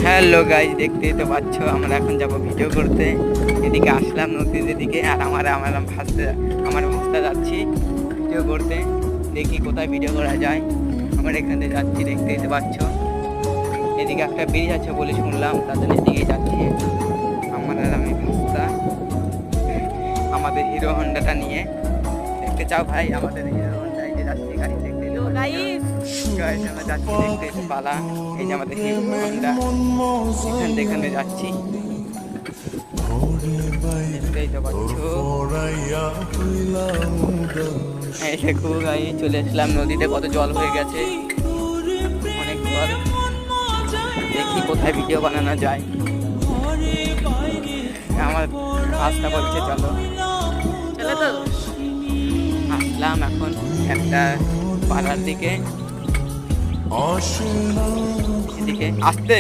Hello guys, দেখতেই তো পাচ্ছ আমরা এখন যাব ভিডিও করতে। এদিকে আসলাম নদীর এদিকে, আর আমার ভাস্তা যাচ্ছি ভিডিও করতে। দেখি কোথায় ভিডিও করা যায়। আমরা এখানে যাচ্ছি, দেখতেই তো পাচ্ছ। এদিকে একটা ব্রিজ আছে বলে শুনলাম, তাদের এদিকে যাচ্ছি আমি ভাস্তা আমাদের হিরো হন্ডাটা নিয়ে। দেখতে চাও ভাই আমাদের হিরো হন্ডা? এই যে যাচ্ছি গাড়ি দেখতে আমরা যাচ্ছি, দেখতে পালা। এই যে আমাদের হিরো হন্ডা, এখানে যাচ্ছি, দেখতেই তো পাচ্ছ। দেখো গাই, চলে আসলাম নদীতে, কত জল হয়ে গেছে, অনেক জল। দেখি কোথায় ভিডিও বানানো যায়। আমার রাস্তা বলছে চলো তো। আসলাম এখন একটা পাড়ার দিকে, এদিকে আসতে